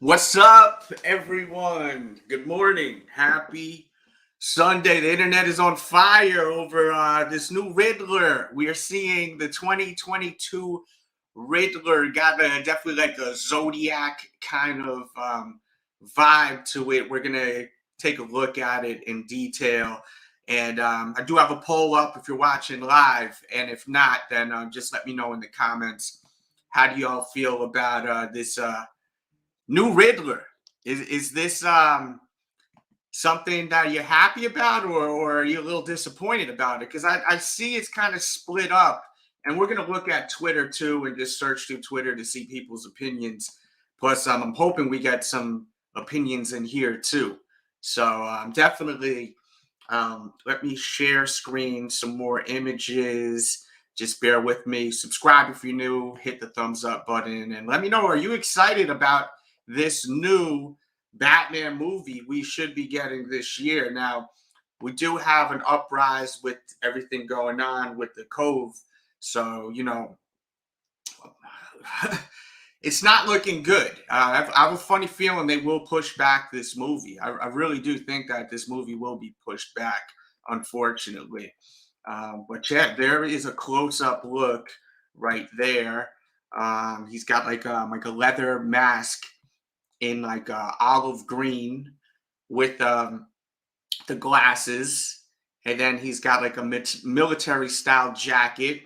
What's up, everyone? Good morning. Happy Sunday. The internet is on fire over this new Riddler. We are seeing the 2022 Riddler. Got definitely like a Zodiac kind of vibe to it. We're going to take a look at it in detail. And I do have a poll up if you're watching live. And if not, then just let me know in the comments. How do y'all feel about this new Riddler? Is this something that you're happy about, or are you a little disappointed about it? Because I see it's kind of split up, and we're gonna look at Twitter too and just search through Twitter to see people's opinions. Plus, I'm hoping we get some opinions in here too. So definitely, let me share screen some more images. Just bear with me. Subscribe if you're new. Hit the thumbs up button and let me know. Are you excited about this new Batman movie we should be getting this year? Now, we do have an uprise with everything going on with the Cove. So, it's not looking good. I have a funny feeling they will push back this movie. I really do think that this movie will be pushed back, unfortunately. But yeah, there is a close-up look right there. He's got like a leather mask in like olive green with the glasses, and then he's got like a military style jacket.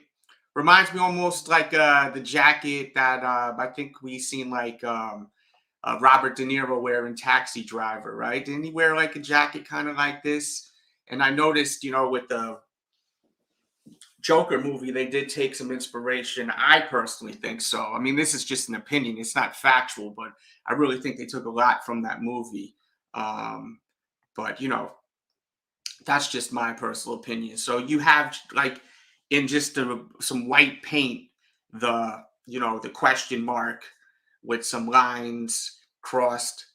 Reminds me almost like the jacket that I think we seen like Robert De Niro wear in Taxi Driver, right? Didn't he wear like a jacket kind of like this? And I noticed, with the Joker movie, they did take some inspiration. I personally think so. I mean, this is just an opinion. It's not factual, but I really think they took a lot from that movie. But, that's just my personal opinion. So you have like in just some white paint, the question mark with some lines crossed,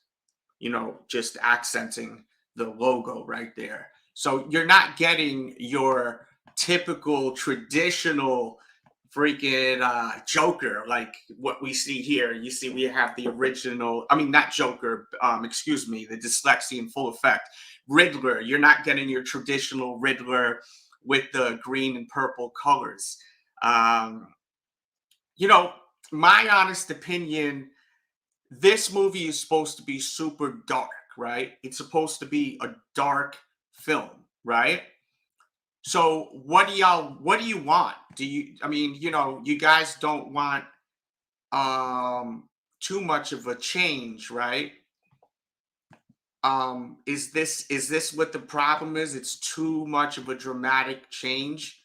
just accenting the logo right there. So you're not getting your typical traditional freaking Joker like what we see here. You see, we have the original. I mean, not Joker. Excuse me, the dyslexia in full effect. Riddler. You're not getting your traditional Riddler with the green and purple colors. Um, my honest opinion, this movie is supposed to be super dark, right? It's supposed to be a dark film, right? So what do you want? You guys don't want too much of a change, right? Is this what the problem is? It's too much of a dramatic change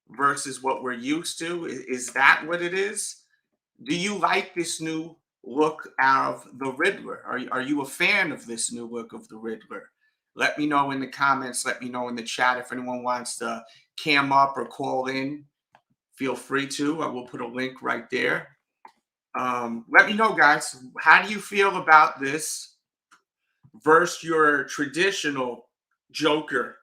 versus what we're used to. Is that what it is? Do you like this new look of the Riddler? Are you a fan of this new look of the Riddler? Let me know in the comments. Let me know in the chat if anyone wants to cam up or call in. Feel free to. I will put a link right there. Let me know, guys. How do you feel about this versus your traditional Joker?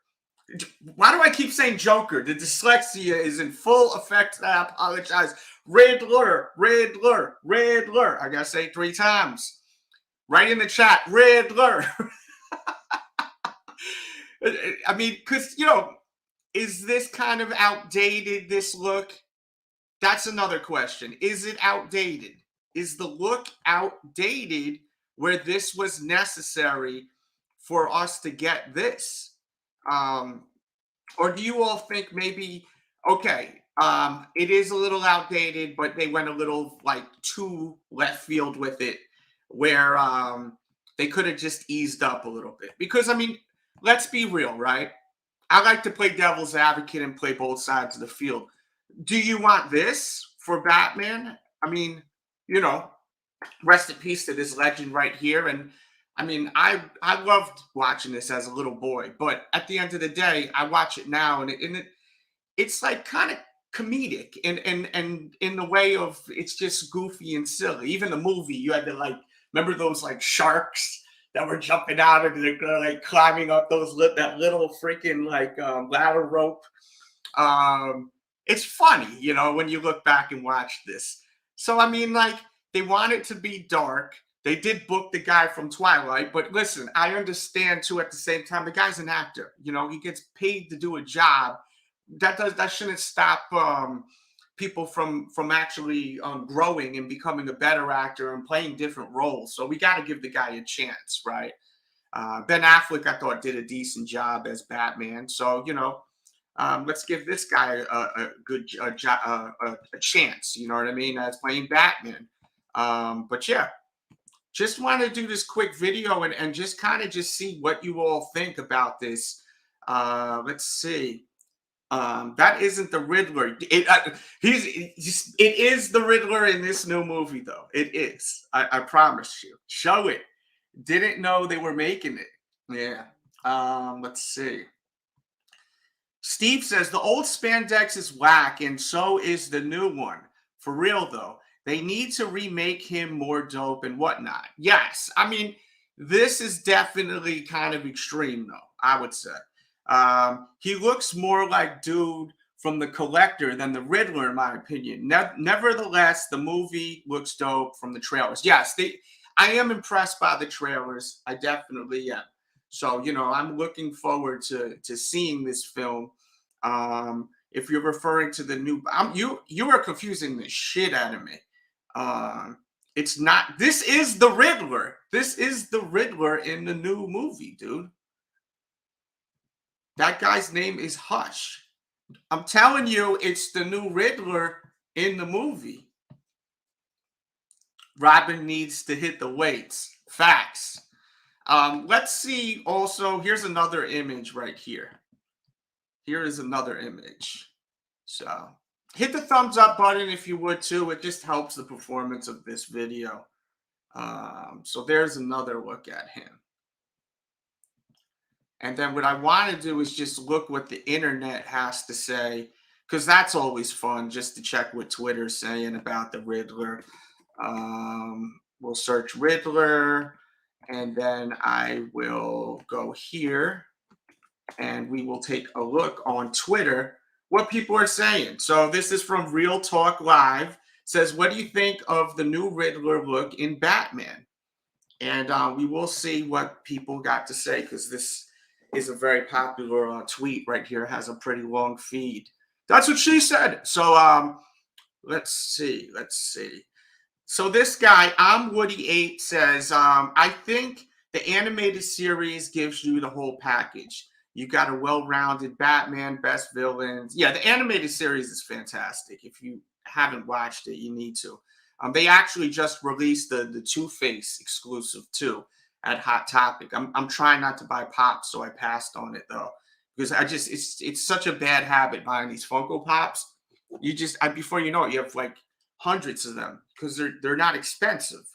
Why do I keep saying Joker? The dyslexia is in full effect. I apologize. Riddler, Riddler, Riddler. I gotta say it 3 times. Right in the chat, Riddler. I mean, because, is this kind of outdated, this look? That's another question. Is it outdated? Is the look outdated where this was necessary for us to get this? Or do you all think maybe, okay, it is a little outdated, but they went a little like too left field with it, where they could have just eased up a little bit? Because, I mean, let's be real, right? I like to play devil's advocate and play both sides of the field. Do you want this for Batman? I mean, rest in peace to this legend right here. And I mean, I loved watching this as a little boy, but at the end of the day, I watch it now, and it's like kind of comedic, and in the way of, it's just goofy and silly. Even the movie, you had to like remember those like sharks that were jumping out and they're like climbing up that little freaking like ladder rope. It's funny, when you look back and watch this. So I mean, like, they want it to be dark. They did book the guy from Twilight, but listen, I understand too. At the same time, the guy's an actor. You know, he gets paid to do a job. That shouldn't stop people from actually growing and becoming a better actor and playing different roles. So we got to give the guy a chance, right? Ben Affleck, I thought, did a decent job as Batman. So you know, let's give this guy a good a chance. You know what I mean? As playing Batman. But yeah, just want to do this quick video and just kind of just see what you all think about this. Let's see. That isn't the Riddler. It is the Riddler in this new movie, though. It is. I promise you. Show it. Didn't know they were making it. Yeah. Let's see. Steve says the old spandex is whack, and so is the new one. For real, though. They need to remake him more dope and whatnot. Yes. I mean, this is definitely kind of extreme, though, I would say. He looks more like dude from The Collector than the Riddler, in my opinion. Nevertheless, the movie looks dope from the trailers. Yes, I am impressed by the trailers. I definitely am. So, you know, I'm looking forward to seeing this film. If you're referring to the new, you are confusing the shit out of me. It's not. This is the Riddler. This is the Riddler in the new movie, dude. That guy's name is Hush. I'm telling you, it's the new Riddler in the movie. Robin needs to hit the weights. Facts. Let's see also, here's another image right here. Here is another image. So hit the thumbs up button if you would too. It just helps the performance of this video. So there's another look at him. And then what I want to do is just look what the internet has to say, because that's always fun, just to check what Twitter's saying about the Riddler. We'll search Riddler, and then I will go here, and we will take a look on Twitter what people are saying. So this is from Real Talk Live. It says, what do you think of the new Riddler look in Batman? And we will see what people got to say, because this is a very popular tweet right here. It has a pretty long feed. That's what she said. So let's see. So this guy, I'm Woody8, says, I think the animated series gives you the whole package. You got a well-rounded Batman, best villains. Yeah, the animated series is fantastic. If you haven't watched it, you need to. They actually just released the Two-Face exclusive too at Hot Topic. I'm trying not to buy Pops, so I passed on it though, because it's such a bad habit buying these Funko Pops. You just before you know it, you have like hundreds of them because they're not expensive,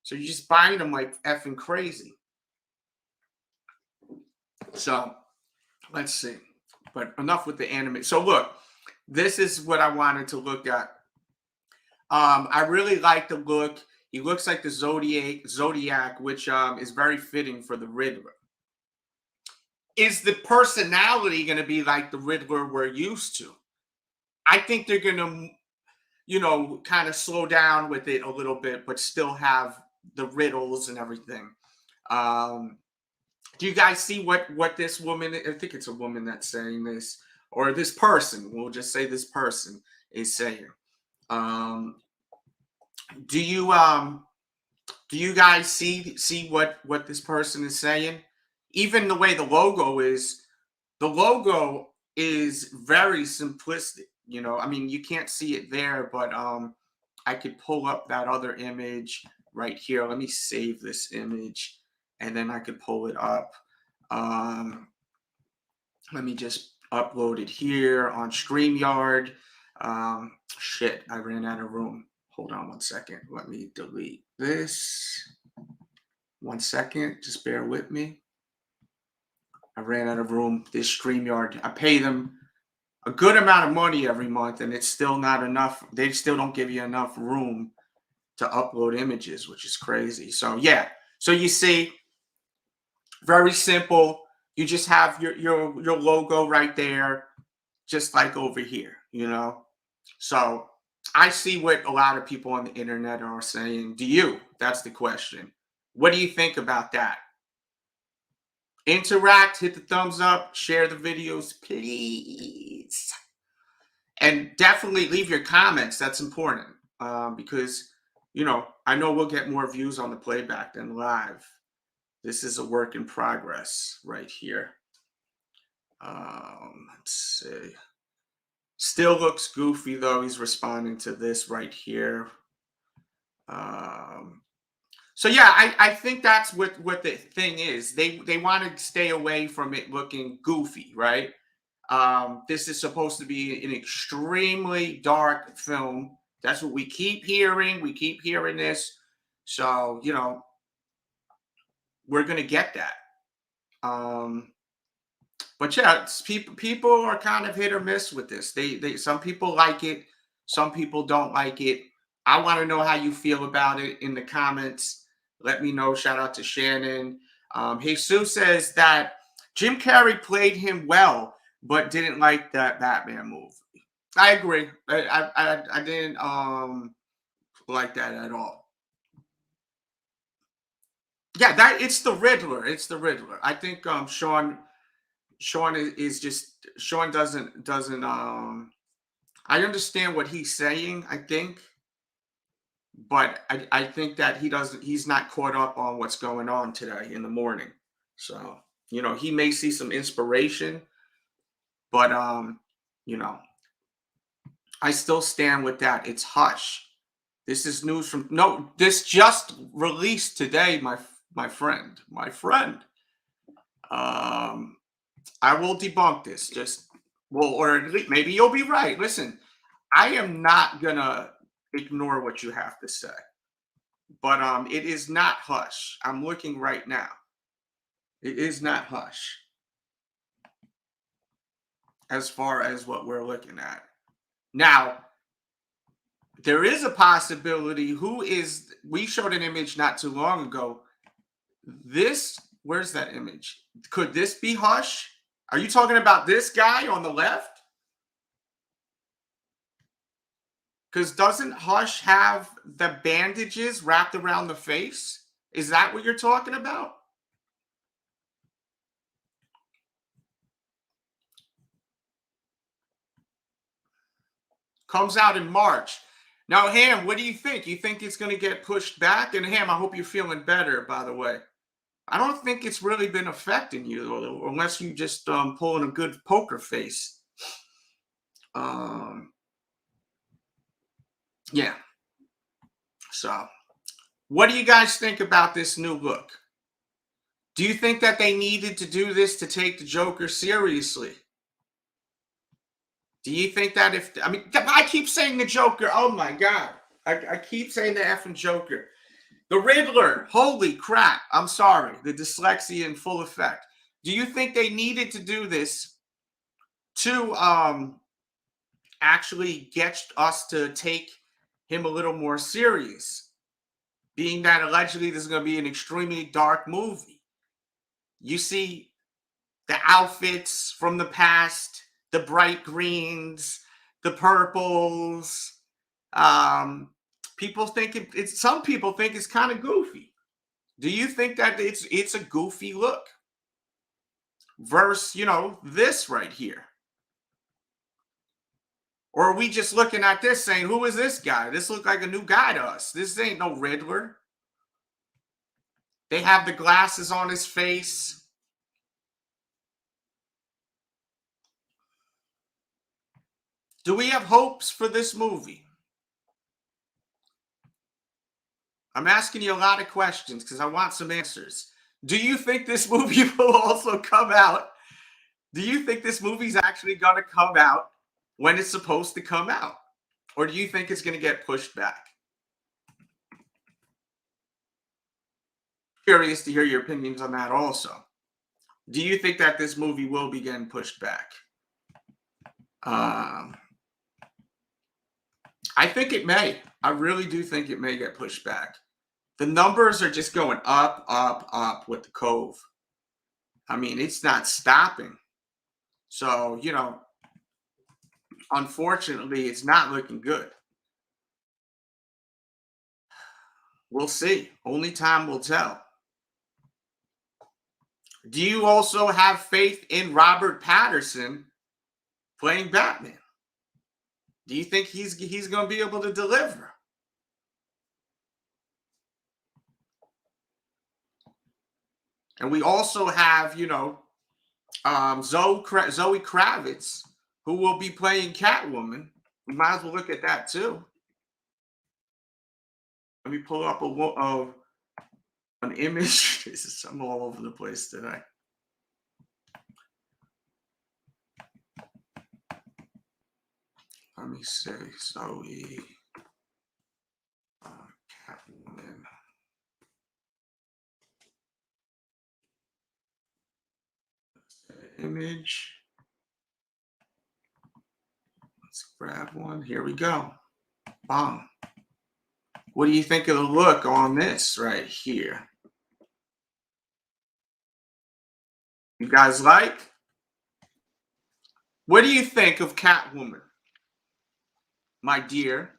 so you're just buying them like effing crazy. So let's see, but enough with the anime. So look, this is what I wanted to look at. I really like the look. He looks like the Zodiac, which is very fitting for the Riddler. Is the personality going to be like the Riddler we're used to? I think they're going to, you know, kind of slow down with it a little bit, but still have the riddles and everything. Do you guys see what this woman, I think it's a woman that's saying this, or this person, we'll just say this person is saying. Do you guys see what this person is saying? Even the way the logo is very simplistic. You know, I mean, you can't see it there, but I could pull up that other image right here. Let me save this image, and then I could pull it up. Let me just upload it here on StreamYard. Shit, I ran out of room. Hold on one second. Let me delete this. 1 second. Just bear with me. I ran out of room. This StreamYard, I pay them a good amount of money every month, and it's still not enough. They still don't give you enough room to upload images, which is crazy. So yeah. So you see, very simple. You just have your logo right there, just like over here, you know. So I see what a lot of people on the internet are saying. Do you? That's the question. What do you think about that? Interact, hit the thumbs up, share the videos, please. And definitely leave your comments. That's important because, I know we'll get more views on the playback than live. This is a work in progress right here. Let's see. Still looks goofy though. He's responding to this right here. So yeah, I think that's what the thing is. They want to stay away from it looking goofy, right? This is supposed to be an extremely dark film. That's what we keep hearing. We keep hearing this. So, we're gonna get that. But yeah, people are kind of hit or miss with this. They some people like it, some people don't like it. I want to know how you feel about it in the comments. Let me know. Shout out to Shannon. Jesus says that Jim Carrey played him well, but didn't like that Batman movie. I agree. I didn't like that at all. Yeah, that it's the Riddler. It's the Riddler. I think Sean is just Sean doesn't I understand what he's saying, I think, but I think that he's not caught up on what's going on today in the morning. So, he may see some inspiration, but you know, I still stand with that. It's hush. This is news from no, this just released today, my friend. My friend. I will debunk this. Just well, or at least maybe you'll be right. Listen, I am not gonna ignore what you have to say, but it is not hush. I'm looking right now. It is not hush as far as what we're looking at now. There is a possibility. We showed an image not too long ago. Where's that image? Could this be Hush? Are you talking about this guy on the left? Because doesn't Hush have the bandages wrapped around the face? Is that what you're talking about? Comes out in March. Now, Ham, what do you think? You think it's going to get pushed back? And Ham, I hope you're feeling better, by the way. I don't think it's really been affecting you, unless you just pulling a good poker face. Yeah. So, what do you guys think about this new look? Do you think that they needed to do this to take the Joker seriously? Do you think that I keep saying the Joker. Oh my God. I keep saying the effing Joker. The Riddler. Holy crap. I'm sorry. The dyslexia in full effect. Do you think they needed to do this to actually get us to take him a little more serious? Being that allegedly this is going to be an extremely dark movie. You see the outfits from the past, the bright greens, the purples. People think some people think it's kind of goofy. Do you think that it's a goofy look? Versus, this right here. Or are we just looking at this saying, who is this guy? This looks like a new guy to us. This ain't no Riddler. They have the glasses on his face. Do we have hopes for this movie? I'm asking you a lot of questions because I want some answers. Do you think this movie will also come out? Do you think this movie's actually going to come out when it's supposed to come out? Or do you think it's going to get pushed back? Curious to hear your opinions on that also. Do you think that this movie will be getting pushed back? I think it may. I really do think it may get pushed back. The numbers are just going up, up, up with the Cove. I mean, it's not stopping. So, unfortunately, it's not looking good. We'll see. Only time will tell. Do you also have faith in Robert Pattinson playing Batman? Do you think he's going to be able to deliver? And we also have, Zoe Kravitz, who will be playing Catwoman. We might as well look at that too. Let me pull up an image. I'm all over the place today. Let me see. Zoe Catwoman. Image. Let's grab one. Here we go. Bam. What do you think of the look on this right here? You guys like? What do you think of Catwoman, my dear?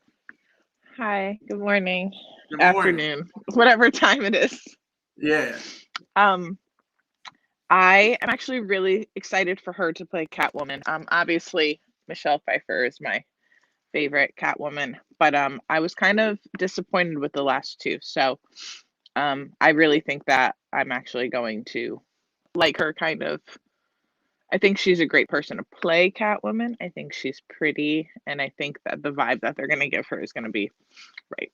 Hi, good morning, Good morning. afternoon, whatever time it is. Yeah. I am actually really excited for her to play Catwoman. Obviously Michelle Pfeiffer is my favorite Catwoman, but I was kind of disappointed with the last two. So I really think that I'm actually going to like her kind of. I think she's a great person to play Catwoman. I think she's pretty, and I think that the vibe that they're going to give her is going to be right.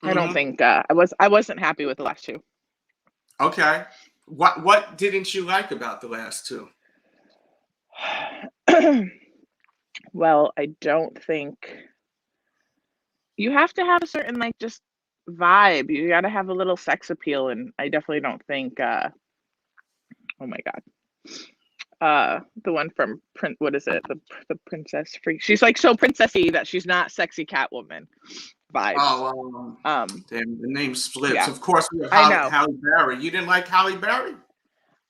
I don't think I wasn't happy with the last two. Okay. What didn't you like about the last two? Well, I don't think you have to have a certain just vibe. You got to have a little sex appeal, and I definitely don't think oh my god. The one from what is it? The Princess Freak. She's like so princessy that she's not sexy Catwoman vibes. Oh, damn, the name slips. Yeah. Of course, we have I know. Halle Berry. You didn't like Halle Berry?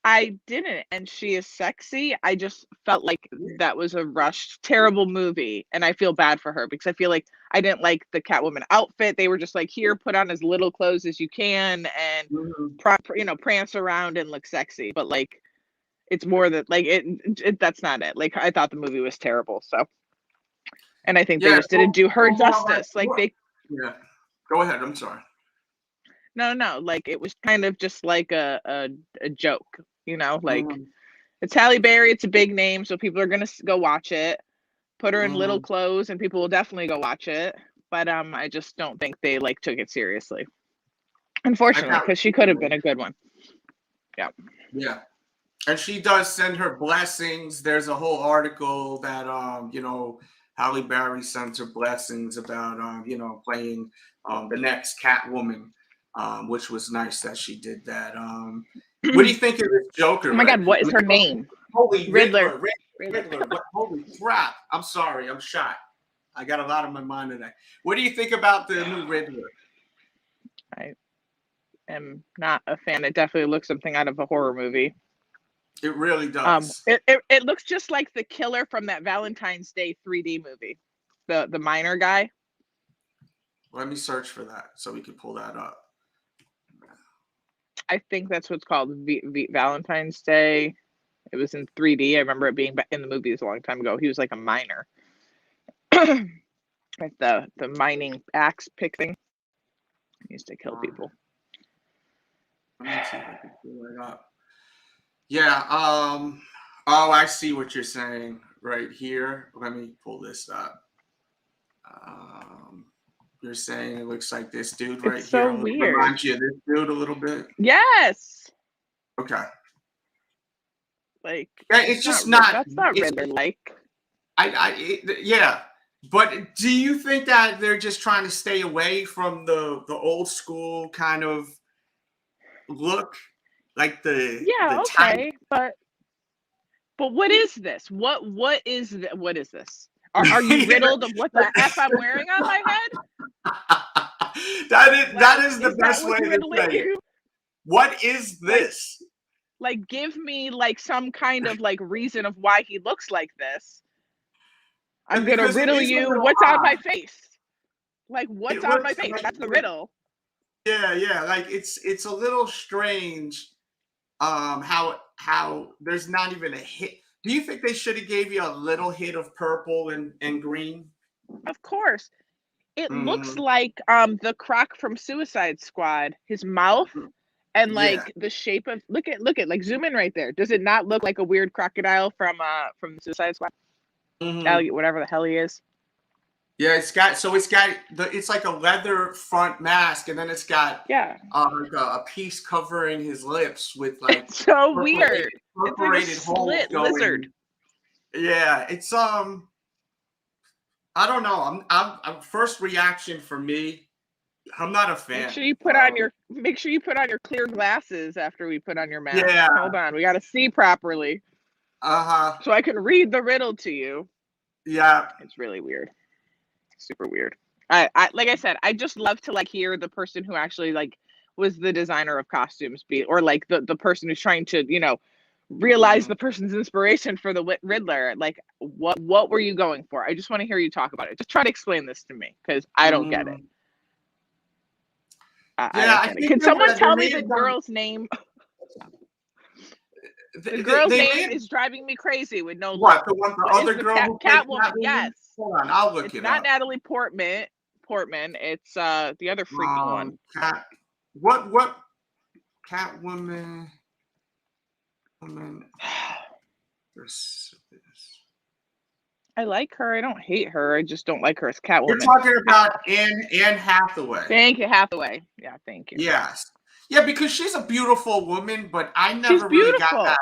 I didn't, and she is sexy. I just felt like that was a rushed, terrible movie, and I feel bad for her because I feel like I didn't like the Catwoman outfit. They were just like, here, put on as little clothes as you can, and prance around and look sexy. But it's more that that's not it. I thought the movie was terrible. So, and I think they just didn't do her justice. Yeah. Go ahead. I'm sorry. No, it was kind of just like a joke, It's Halle Berry, it's a big name, so people are gonna go watch it. Put her in little clothes, and people will definitely go watch it. But I just don't think they took it seriously. Unfortunately, because she could have been a good one. Yeah. Yeah. And she does send her blessings. There's a whole article that Halle Berry sends her blessings about playing the next Catwoman. Which was nice that she did that. What do you think of this Joker? Oh my God, what is her name? Holy Riddler. Riddler. Holy crap. I'm sorry. I'm shot. I got a lot on my mind today. What do you think about the new Riddler? I am not a fan. It definitely looks something out of a horror movie. It really does. It looks just like the killer from that Valentine's Day 3D movie. The minor guy. Let me search for that so we can pull that up. I think that's what's called Valentine's Day. It was in 3D. I remember it being in the movies a long time ago. He was like a miner. Like the mining axe pick thing. He used to kill people. Let me see if I can pull it up. Yeah. Oh, I see what you're saying right here. Let me pull this up. You're saying it looks like this dude right it's so here. Weird. Reminds you of this dude a little bit? Yes. Okay. Yeah, it's just not. That's not Riddler like. Yeah. But do you think that they're just trying to stay away from the old school kind of look, like okay, but what is this? What is this? Are you riddled of what the F I'm wearing on my head? that is the best way to say it. What is this? Give me some kind of reason of why he looks like this. I'm gonna riddle you. What's on my face? What's on my face? That's the riddle. yeah. Like it's a little strange. How there's not even a hit. Do you think they should have gave you a little hit of purple and green? Of course. It looks Mhm. like, the Croc from Suicide Squad, his mouth and, Yeah. like, the shape of look at, like, zoom in right there. Does it not look like a weird crocodile from Suicide Squad? Mhm. Alligator, whatever the hell he is. Yeah, it's got it's like a leather front mask, and then it's got Yeah. like a piece covering his lips with like It's so perforated, weird. It's like a perforated holes slit lizard. going. Yeah, it's I don't know. First reaction for me. I'm not a fan. Make sure you put on your clear glasses after we put on your mask. Yeah. Hold on, we gotta see properly Uh-huh. so I can read the riddle to you. Yeah. It's really weird. Super weird. I like I said, I just love to like hear the person who actually like was the designer of costumes be, or like the person who's trying to, realize Mhm. the person's inspiration for the Riddler. Like what were you going for? I just want to hear you talk about it. Just try to explain this to me because I don't get it. Mhm. I Yeah, don't I get it. think Can someone there tell me may the have done girl's name? The they, girl's they may name have is driving me crazy with no what lip. the What is other the girl who played Catwoman? Catwoman? Yes. Hold on, I'll look It's it not up. Natalie Portman. It's the other freaky one. Cat. What Catwoman? Woman. This. I like her. I don't hate her. I just don't like her as You're Catwoman. talking about Anne Hathaway. Thank you, Hathaway. Yeah, thank you. Yes. Yeah, because she's a beautiful woman, but I She's never really got beautiful.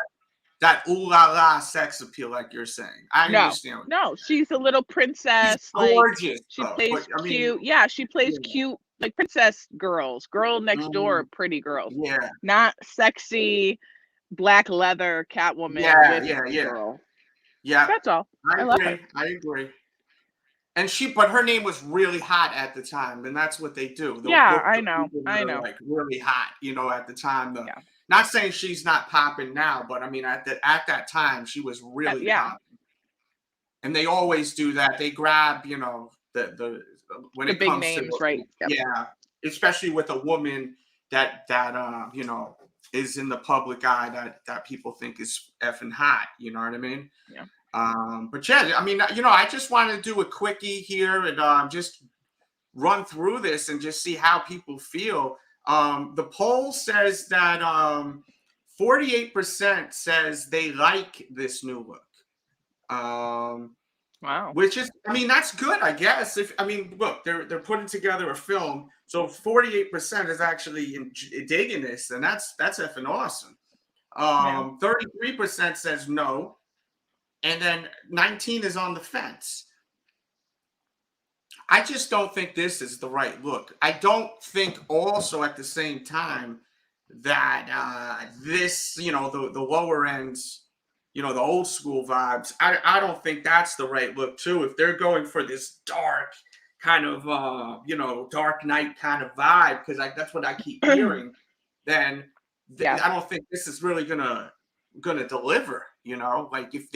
that ooh la la sex appeal like you're saying. I No, understand. no, she's a little She's princess. Like gorgeous she though. But plays I mean, cute. Yeah, she plays yeah, cute, like princess girls, girl next door, mm, pretty girls, yeah, not sexy black leather Catwoman yeah, whip yeah. girl. Yeah, That's all. I I love her. agree. I agree. And but her name was really hot at the time, and that's what they do. They'll Yeah, book I the know. people that I are know. like really hot, at the time. Yeah. Not saying she's not popping now, but I mean at that time she was really Yeah. popping. And they always do that. They grab, the when The it big comes to names, right? Yep. yeah, especially with a woman that is in the public eye that people think is effing hot. You know what I mean? Yeah. But yeah, I mean, I just want to do a quickie here and just run through this and just see how people feel. The poll says that 48% says they like this new look. Wow. Which is, I mean, that's good, I guess. If I mean, look, they're putting together a film, so 48% is actually digging this, and that's effing awesome. Yeah. 33% says no, and then 19 is on the fence. I just don't think this is the right look. I don't think also at the same time that this, the lower ends, the old school vibes. I don't think that's the right look too. If they're going for this dark kind of Dark Knight kind of vibe, because that's what I keep hearing, then Yeah. I don't think this is really gonna deliver. Like if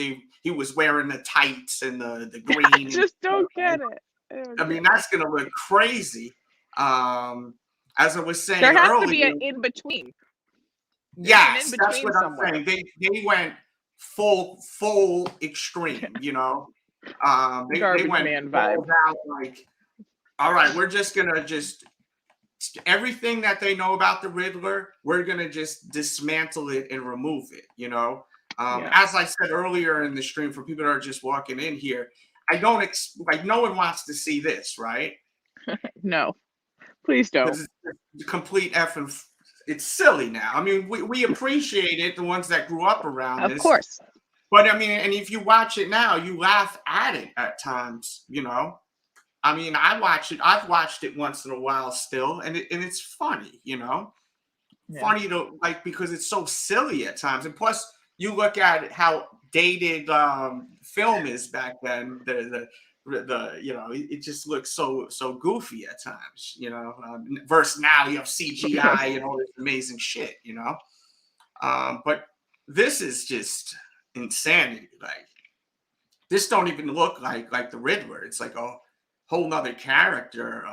he was wearing the tights and the I green and just don't get it. I mean, that's going to look crazy. As I was There saying has to be earlier, an in between. There's an in yes, that's between what I'm somewhere. saying. They went full extreme. They Garbage went man vibe. balls out. Like, all right, we're just gonna just everything that they know about the Riddler, we're gonna just dismantle it and remove it. Yeah. As I said earlier in the stream, for people that are just walking in here, I don't like no one wants to see this, right? No, please don't. Because it's complete effing. It's silly now. I mean, we appreciate it, the ones that grew up around Of this. course. But I mean, and if you watch it now, you laugh at it at times. I mean, I watch it. I've watched it once in a while still, and it's funny. Yeah. Funny to like because it's so silly at times. And plus, you look at how dated film is back then. It just looks so goofy at times. Versus now you have CGI and all this amazing shit. But this is just insanity. Like this don't even look like the Riddler. It's like a whole nother character.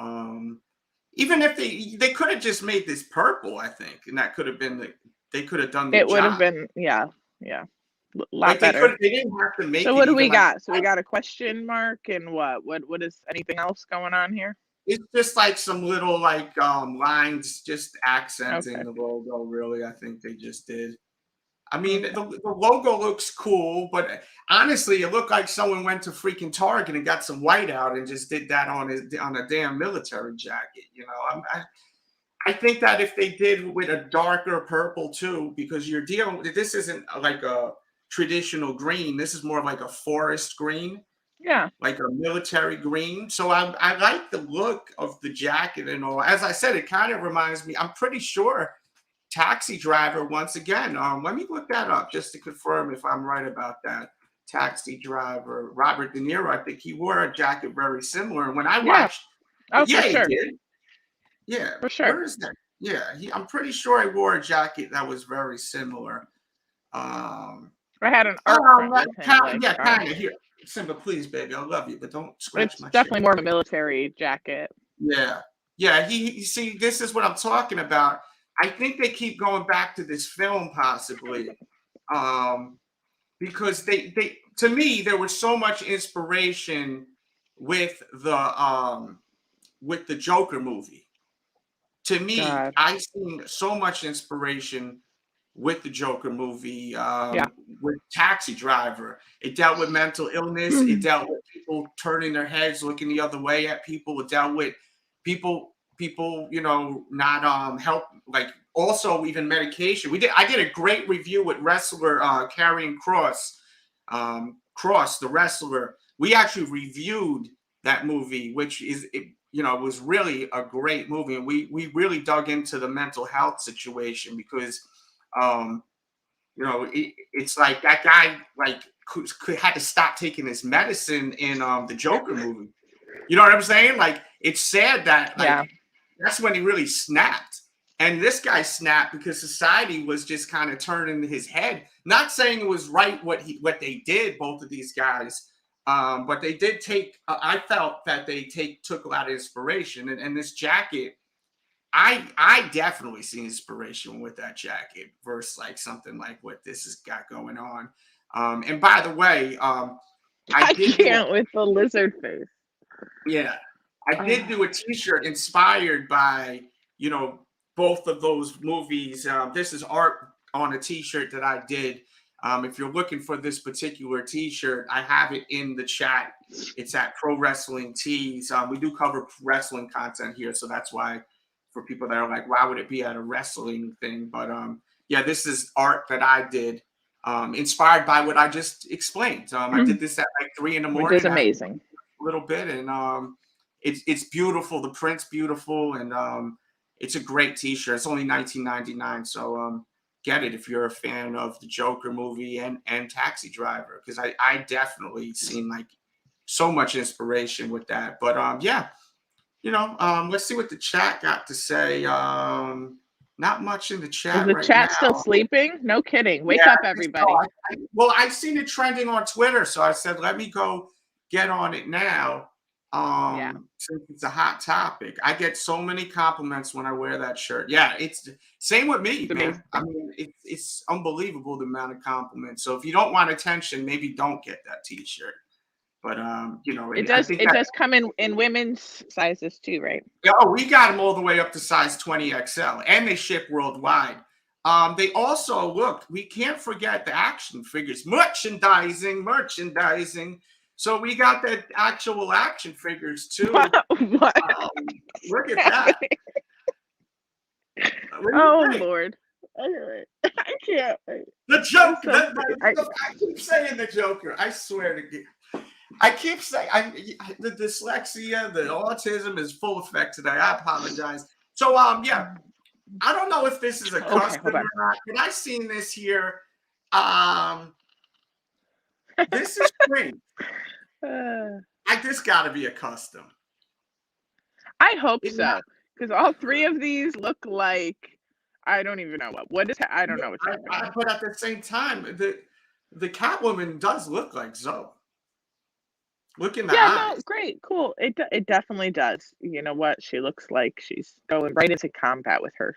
Even if they could have just made this purple, I think, and that could have been they could have done the It would have job. been, yeah, yeah, lot Like better. they didn't have to make So it what do even we like got? So we got a question mark and what is anything else going on here? it's just like some little like lines just accenting Okay. the logo, really. I think they just did. I mean, Okay. the logo looks cool, but honestly, it looked like someone went to freaking Target and got some white out and just did that on a damn military jacket. I think that if they did with a darker purple too, because you're dealing with this isn't like a traditional green. This is more like a forest green, Yeah. like a military green. So I like the look of the jacket and all. As I said, it kind of reminds me. I'm pretty sure Taxi Driver once again. Let me look that up just to confirm if I'm right about that. Taxi Driver, Robert De Niro. I think he wore a jacket very similar. And when I Yeah. watched, Oh, yeah, for he sure. did. Yeah, For sure. where is that? Yeah, I'm pretty sure I wore a jacket that was very similar. Um, I had an art print with him, like, yeah, kind of. Here, Simba, please, baby, I love you, but don't scratch it's my shit. definitely more of a military jacket. Yeah, yeah. You see, this is what I'm talking about. I think they keep going back to this film, possibly, um, because they to me there was so much inspiration with the Joker movie. To me, God. I seen so much inspiration with the Joker movie, Yeah. with Taxi Driver. It dealt with mental illness. It dealt with people turning their heads, looking the other way at people. It dealt with people, not help, like also even medication. I did a great review with wrestler Karrion Cross, Cross, the wrestler. We actually reviewed that movie, which was really a great movie, and we really dug into the mental health situation because um, it's like that guy like had to stop taking his medicine in the Joker movie. You know what I'm saying? Like it's sad that Yeah. like that's when he really snapped. And this guy snapped because society was just kind of turning his head. Not saying it was right what they did, both of these guys, but they did take. I felt that they took a lot of inspiration, and this jacket. I definitely see inspiration with that jacket versus like something like what this has got going on. And by the way, I I did do a can't with the lizard face. yeah, I did Oh, do a T-shirt inspired by both of those movies. This is art on a T-shirt that I did. If you're looking for this particular T-shirt, I have it in the chat. It's at Pro Wrestling Tees. We do cover wrestling content here, so that's why for people that are like, why would it be at a wrestling thing? But yeah, this is art that I did, inspired by what I just explained. I did this at like 3 in the which is morning. amazing. A little bit, and it's beautiful. The print's beautiful, and it's a great T-shirt. It's only $19.99, so get it if you're a fan of the Joker movie and Taxi Driver, because I definitely seen like so much inspiration with that. But yeah, let's see what the chat got to say. Not much in the Is chat the right chat still now. sleeping? No kidding. Wake Yeah, up, I think so. everybody. Well, I've seen it trending on Twitter, so I said, let me go get on it now. Yeah. Since it's a hot topic. I get so many compliments when I wear that shirt. Yeah, it's same with me, It's man. amazing. I mean, it's unbelievable the amount of compliments. So if you don't want attention, maybe don't get that T-shirt. But It I does think it that does come in women's sizes too, right? oh, we got them all the way up to size 20XL, and they ship worldwide. They also look. We can't forget the action figures, merchandising. So we got the actual action figures too. What? Look at that. What do you Oh think? Lord. I can't. The Joker. So I keep saying the Joker. I swear to God. I keep saying the dyslexia, the autism is full effect today. I apologize. So yeah, I don't know if this is a Okay, custom hold or on. not, but I've seen this here. This is great. This got to be a custom. I hope It so, because all three of these look like I don't even know what is. I don't know what's happening. but at the same time, the Catwoman does look like Zoe. Look in the Yeah, eyes. no, great, cool. It definitely does. You know what? She looks like she's going right into combat with her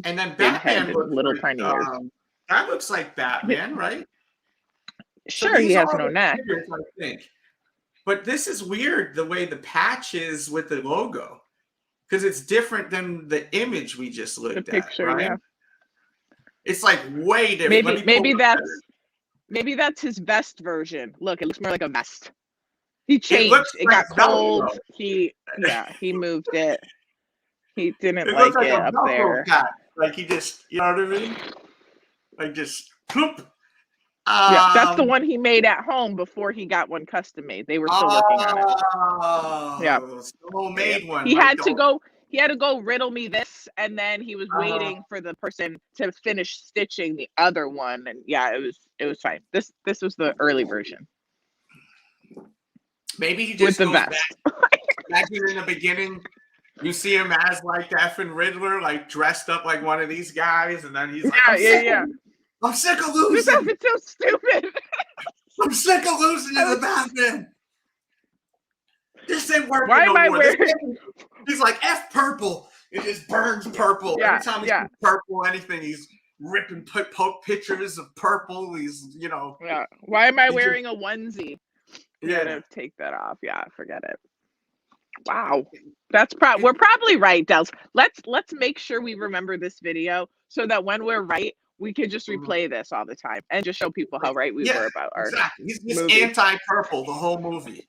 And then big head Batman and looks little like tiny ears. that looks like Batman, right? So Sure, he these are has all no the neck. figures, I think. But this is weird the way the patch is with the logo because it's different than the image we just The looked at, picture, right? yeah. It's like way different. Let Maybe me pull maybe up that's maybe that's his vest version. Look, it looks more like a vest. He it looks changed. It like got cold. Velcro. He moved it. He didn't It looks like like it a up Velcro there. patch. Like he just, you know what I mean? Like just ploop. Yeah, that's the Um, one he made at home before he got one custom made. They were still working on it. Yeah. oh, so Yeah, yeah. made one. He Like had to the go he had to go riddle me this, and then he was uh, waiting for the person to finish stitching the other one, and yeah, it was fine. This was the early version maybe he with just the goes back. vest. Imagine in the beginning, you see him as like the effing Riddler, like dressed up like one of these guys, and then he's like, Yeah, yeah, yeah. I'm sick of This losing. outfit's so stupid. I'm sick of losing I to the was, Batman. This ain't working why am no I more. wearing He's like F purple. It just burns purple. Every Yeah, time he yeah, sees purple, anything, he's ripping pictures of purple. He's, yeah. Why am I he just wearing a onesie? You yeah. gotta take that off. Yeah, forget it. Wow. We're probably right, Delz. Let's make sure we remember this video so that when we're right, we could just replay this all the time and just show people how right we Yeah, were about our exactly. He's just movie. anti-purple the whole movie.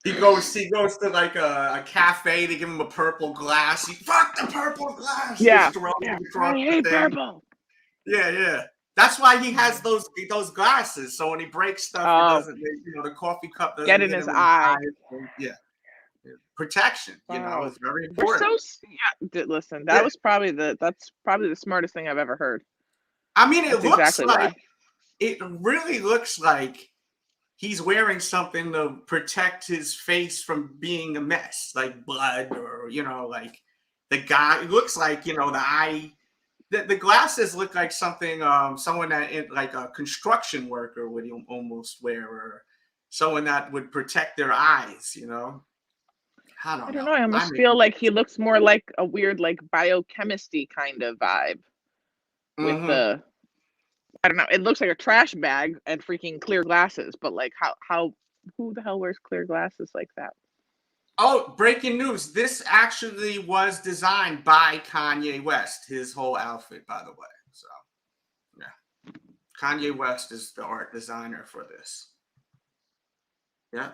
He goes to like a cafe to give him a purple glass. He fuck the purple glass. Yeah. Just throws Yeah. it I across the hate thing. purple. Yeah, yeah. That's why he has those glasses. So when he breaks stuff, it Oh, doesn't. The coffee cup get doesn't in hit his him in the eye. eyes. And, yeah, protection. Wow. Is very We're so important. listen, Yeah. that's probably the smartest thing I've ever heard. I mean, That's exactly why. it really looks like he's wearing something to protect his face from being a mess, like blood or like the guy. It looks like the eye. The glasses look like something someone like a construction worker would almost wear, or someone that would protect their eyes. I I don't don't know. know. I I almost make feel like he looks more like a weird, like biochemistry kind of vibe with mm-hmm. the. I don't know. It looks like a trash bag and freaking clear glasses, but like how who the hell wears clear glasses like that? Oh, breaking news. This actually was designed by Kanye West, his whole outfit, by the way. So, yeah. Kanye West is the art designer for this. Yeah.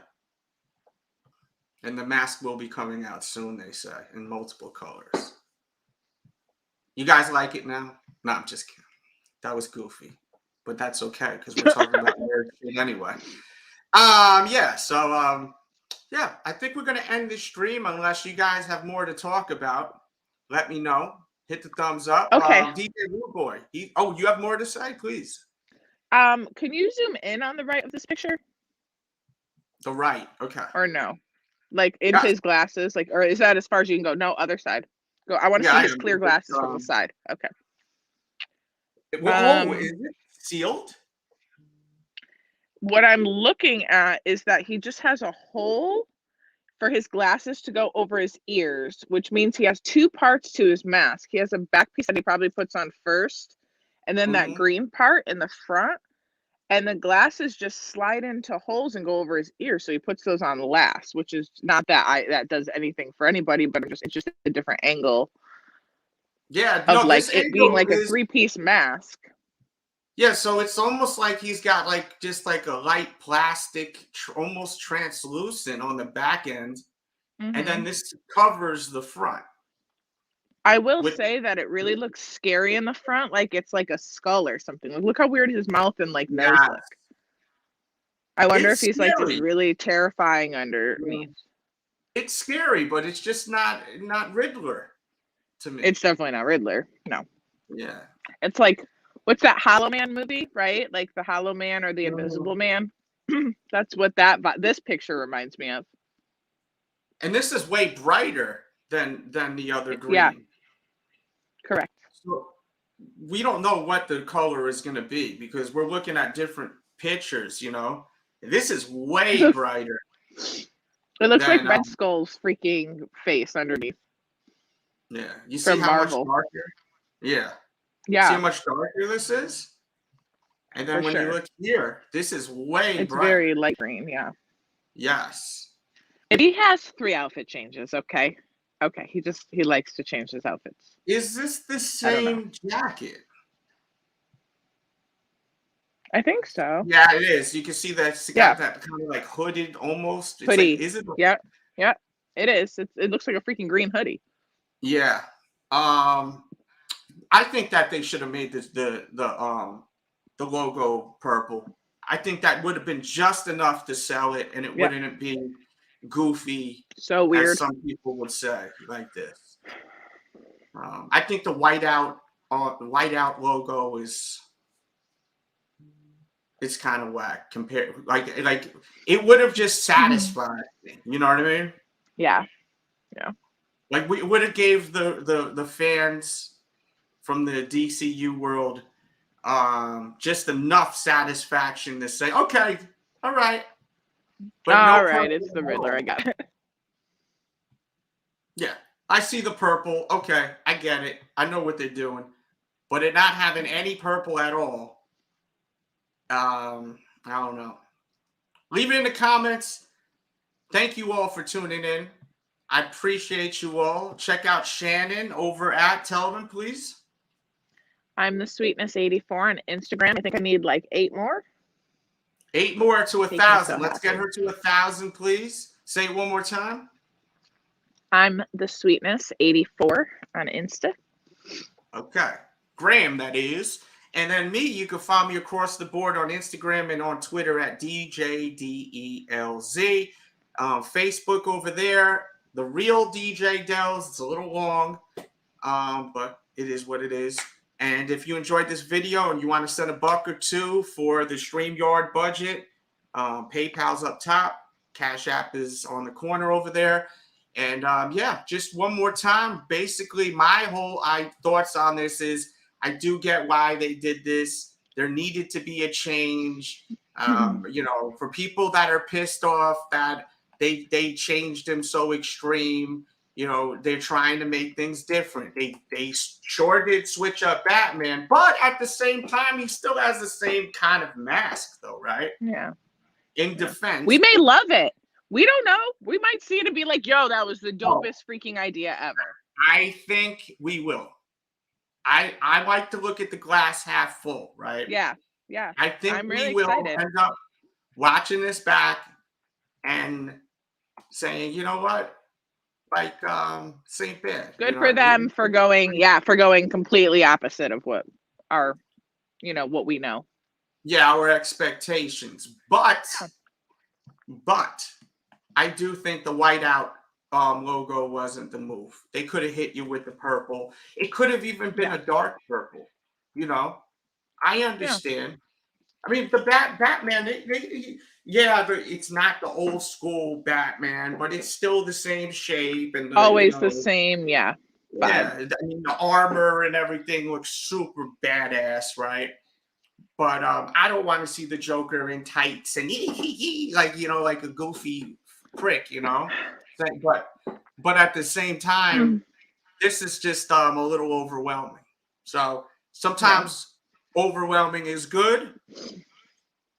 And the mask will be coming out soon, they say, in multiple colors. You guys like it now? No, I'm just kidding. That was goofy. But that's okay because we're talking about weird shit anyway. Yeah, so yeah, I think we're gonna end this stream unless you guys have more to talk about. Let me know. Hit the thumbs up. Okay. DJ Rude Boy. You have more to say, please. Can you zoom in on the right of this picture The right. Okay. or no? Like into Yeah. his glasses, like, or is that as far as you can go? No, other side. Go. I want to Yeah, see I his am. clear glasses from the side. Okay. Well, is it sealed? What I'm looking at is that he just has a hole for his glasses to go over his ears, which means he has two parts to his mask. He has a back piece that he probably puts on first, and then that Mm-hmm. green part in the front. And the glasses just slide into holes and go over his ears, so he puts those on last, which is not that does anything for anybody, but it's just a different angle Yeah, of no, like this it being angle like a is three-piece mask. yeah, so it's almost like he's got like just like a light plastic, almost translucent on the back end, and then Mm-hmm. this covers the front. I will With say that it really looks scary in the front, like it's like a skull or something. Like, look how weird his mouth and like nose yeah, look. I wonder if it's he's like just scary. really terrifying Yeah. underneath. It's scary, but it's just not Riddler to me. It's definitely not Riddler. No. Yeah. It's like, what's that Hollow Man movie, right? Like the Hollow Man or the Mhm. Invisible Man. That's what this picture reminds me of. And this is way brighter than the other Yeah, green. correct. So we don't know what the color is going to be because we're looking at different pictures, This is way brighter It looks like than Red Skull's freaking face underneath yeah. You see from how much Marvel. darker? Yeah. See Yeah, how much darker this is? And then for when you sure. look here, this is way It's brighter. very light green. Yeah. Yes. And he has 3 outfit changes. Okay. Okay. He likes to change his outfits. Is this the I don't know. same jacket? I think so. Yeah, it is. You can see that it's Yeah. got that kind of like hooded almost. It's Hoodie. like, is it? Yeah. Yeah. It is. It looks like a freaking green hoodie. Yeah. I think that they should have made this the logo purple. I think that would have been just enough to sell it, and it Yeah. wouldn't be goofy, So weird. as some people would say, like this. I think the whiteout logo is it's kind of whack compared. Like it would have just satisfied me. You know what I mean? Yeah. Yeah. Like we would have gave the fans from the DCU world just enough satisfaction to say, okay, all right. But All no right, purple it's the at Riddler. all. I got it. Yeah, I see the purple. Okay, I get it. I know what they're doing. But it not having any purple at all, I don't know. Leave it in the comments. Thank you all for tuning in. I appreciate you all. Check out Shannon over at, tell them, please. I'm the Sweetness84 on Instagram. I think I need like 8 more. 8 more to Make me 1,000. so Let's get happy. her to 1,000, please. Say it one more time. I'm the Sweetness84 on Insta. Okay. Graham, that is. And then me, you can find me across the board on Instagram and on Twitter at DJDELZ. Facebook over there, The Real DJ Delz. It's a little long, but it is what it is. And if you enjoyed this video and you want to send $1 or $2 for the StreamYard budget, PayPal's up top. Cash App is on the corner over there. And yeah, just one more time. Basically, my whole thoughts on this is I do get why they did this. There needed to be a change. You know, for people that are pissed off that they changed him so extreme. You know, they're trying to make things different. They sure did switch up Batman, but at the same time, he still has the same kind of mask, though, right? Yeah. In defense, We may love it. We don't know. We might see it and be like, yo, that was the dopest freaking idea ever. I think we will. I like to look at the glass half full, right? Yeah. Yeah. I think I'm really we will excited. end up watching this back and saying, you know what? Like St. Bad. Good you for know, them for going completely opposite of what our, what we know. Yeah, our expectations. But I do think the whiteout logo wasn't the move. They could have hit you with the purple. It could have even been a dark purple. You know, I understand. Yeah. I mean, the Batman, it's not the old school Batman, but it's still the same shape and always the same, yeah. I mean, the armor and everything looks super badass, right? But I don't want to see the Joker in tights and like a goofy prick, But at the same time, this is just a little overwhelming. So sometimes overwhelming is good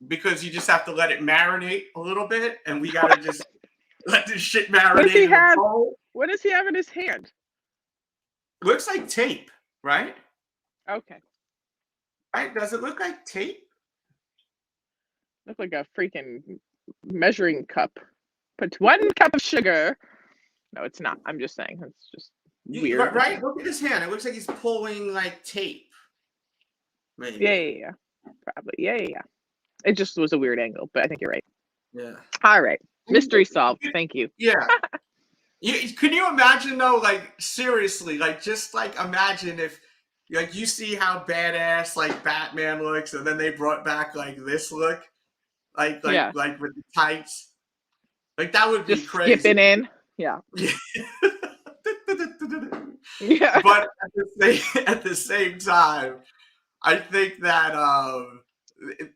because you just have to let it marinate a little bit, and we gotta just let this shit marinate. What does he have in his hand? Looks like tape, right? Okay. Right? Does it look like tape? Look like a freaking measuring cup. Put 1 cup of sugar. No, it's not. I'm just saying. It's just weird. Right? Look at his hand. It looks like he's pulling like tape. Maybe. Yeah. Probably. Yeah. It just was a weird angle, but I think you're right. Yeah. All right. Mystery solved. Thank you. Yeah. Can you imagine though? Like seriously, like just like imagine if like you see how badass like Batman looks, and then they brought back like this look, like with the tights. Like that would be just crazy. Skipping in. Yeah. Yeah. But at the same time, I think that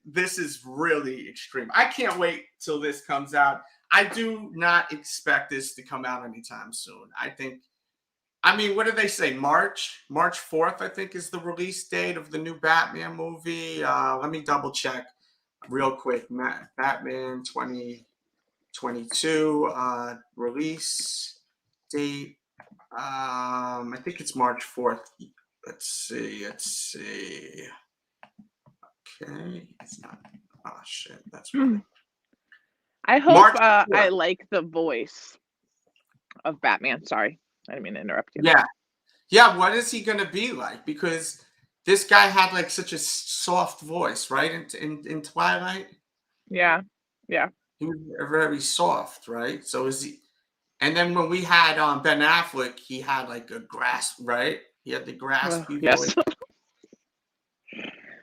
this is really extreme. I can't wait till this comes out. I do not expect this to come out anytime soon. I mean, what did they say? March 4th, I think, is the release date of the new Batman movie. Let me double check real quick. Batman 2022 release date. I think it's March 4th. Let's see. Okay, it's not. Oh shit, that's why. I hope March I 4th. like the voice of Batman. Sorry, I didn't mean to interrupt you. Yeah. What is he gonna be like? Because this guy had like such a soft voice, right? In Twilight. Yeah. He was very soft, right? So is he? And then when we had Ben Affleck, he had like a grasp, right? He had the graspy voice. Yes.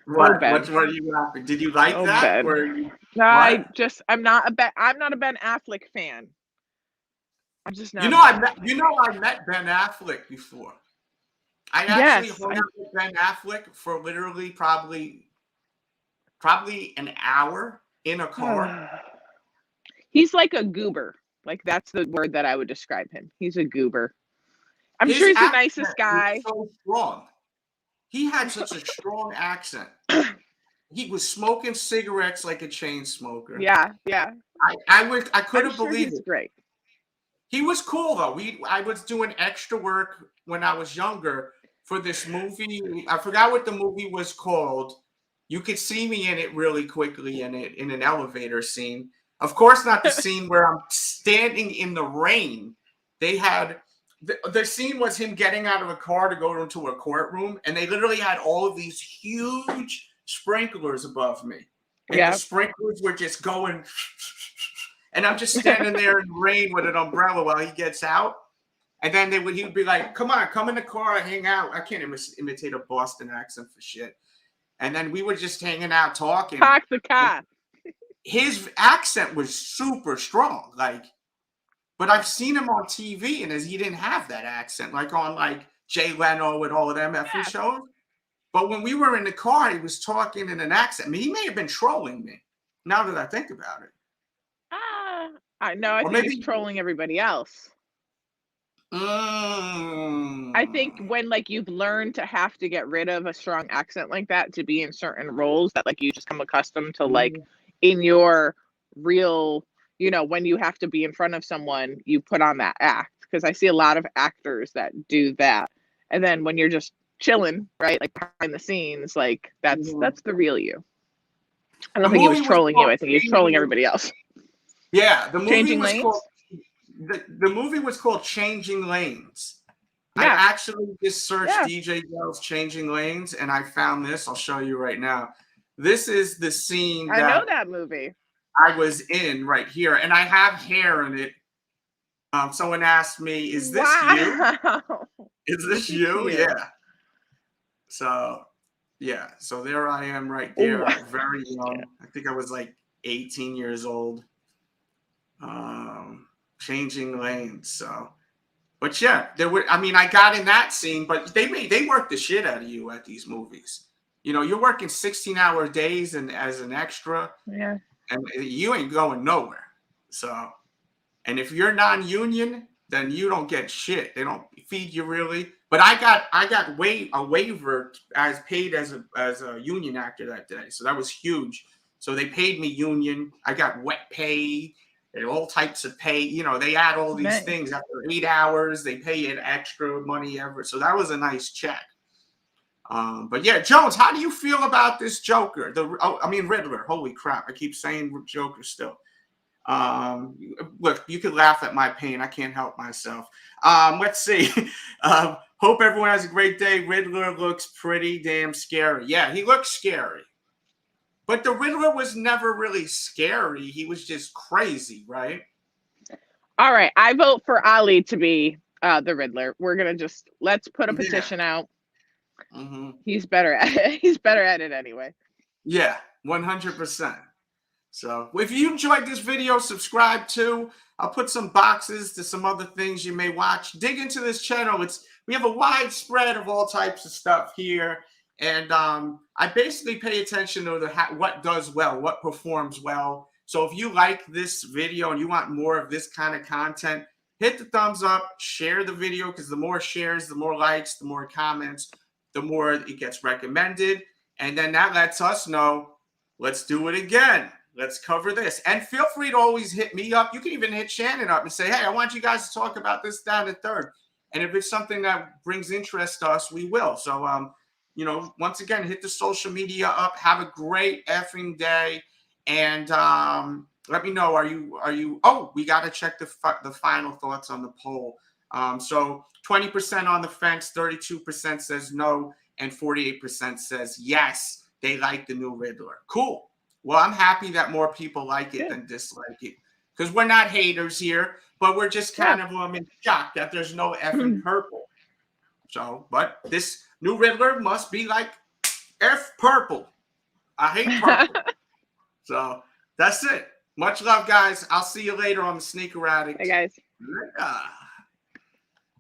What? Ben. What are you laughing? Did you like that? Ben. Where you, I'm not a Ben Affleck fan. I'm just not. I met Ben Affleck before. I actually hung out with Ben Affleck for literally probably an hour in a car. He's like a goober. Like that's the word that I would describe him. He's a goober. I'm sure he's the nicest guy. So strong. He had such a strong accent. He was smoking cigarettes like a chain smoker. Yeah. I couldn't believe he's it. Great. He was cool though. I was doing extra work when I was younger for this movie. I forgot what the movie was called. You could see me in it really quickly in an elevator scene. Of course, not the scene where I'm standing in the rain. They had the scene was him getting out of a car to go into a courtroom, and they literally had all of these huge sprinklers above me. And the sprinklers were just going, and I'm just standing there in the rain with an umbrella while he gets out. And then he would be like, "Come on, come in the car and hang out." I can't imitate a Boston accent for shit. And then we were just hanging out talking. Park the car. His accent was super strong, but I've seen him on TV, and he didn't have that accent, like on like Jay Leno and all of them effing shows. But when we were in the car, he was talking in an accent. I mean, he may have been trolling me. Now that I think about it, I know. I think he's trolling everybody else. I think when you've learned to have to get rid of a strong accent like that to be in certain roles that you just come accustomed to in your real, when you have to be in front of someone, you put on that act. Because I see a lot of actors that do that. And then when you're just chilling, right, behind the scenes, that's the real you. I don't think he was trolling you. I think he was trolling everybody else. Yeah, the movie Changing was Lanes? called the movie was called Changing Lanes. Yeah. I actually just searched DJ Delz Changing Lanes, and I found this. I'll show you right now. This is the scene I know that movie. I was in right here, and I have hair in it. Someone asked me, "Is this you? Is this you?" Yeah. So there I am right there, very young. I think I was 18 years old. Changing Lanes. So, but there were. I mean, I got in that scene, but they work the shit out of you at these movies. You're working 16-hour days and as an extra. Yeah. And you ain't going nowhere. So, and if you're non-union, then you don't get shit. They don't feed you really. But I got a waiver as paid as a union actor that day. So that was huge. So they paid me union. I got wet pay and all types of pay. They add all these things after 8 hours. They pay you extra money ever. So that was a nice check. But yeah, Jones, how do you feel about this Joker? Riddler. Holy crap. I keep saying Joker still. Look, you could laugh at my pain. I can't help myself. Let's see. Hope everyone has a great day. Riddler looks pretty damn scary. Yeah, he looks scary. But the Riddler was never really scary. He was just crazy, right? All right. I vote for Ali to be the Riddler. We're going to let's put a petition out. Mm-hmm. He's better at it. He's better at it anyway. Yeah, 100%. So if you enjoyed this video, subscribe too. I'll put some boxes to some other things you may watch. Dig into this channel. We have a wide spread of all types of stuff here. And I basically pay attention to what does well, what performs well. So if you like this video and you want more of this kind of content, hit the thumbs up, share the video, because the more shares, the more likes, the more comments, the more it gets recommended. And then that lets us know, let's do it again. Let's cover this. And feel free to always hit me up. You can even hit Shannon up and say, hey, I want you guys to talk about this, down the third. And if it's something that brings interest to us, we will. So, you know, once again, hit the social media up. Have a great effing day. And let me know, are you, oh, we got to check the final thoughts on the poll. So 20% on the fence, 32% says no, and 48% says yes, they like the new Riddler. Cool. Well, I'm happy that more people like it than dislike it, because we're not haters here, but we're just kind of in shock that there's no effing purple. So, but this new Riddler must be like F purple. I hate purple. So that's it. Much love, guys. I'll see you later on the Sneaker Addict. Hey, guys. Yeah.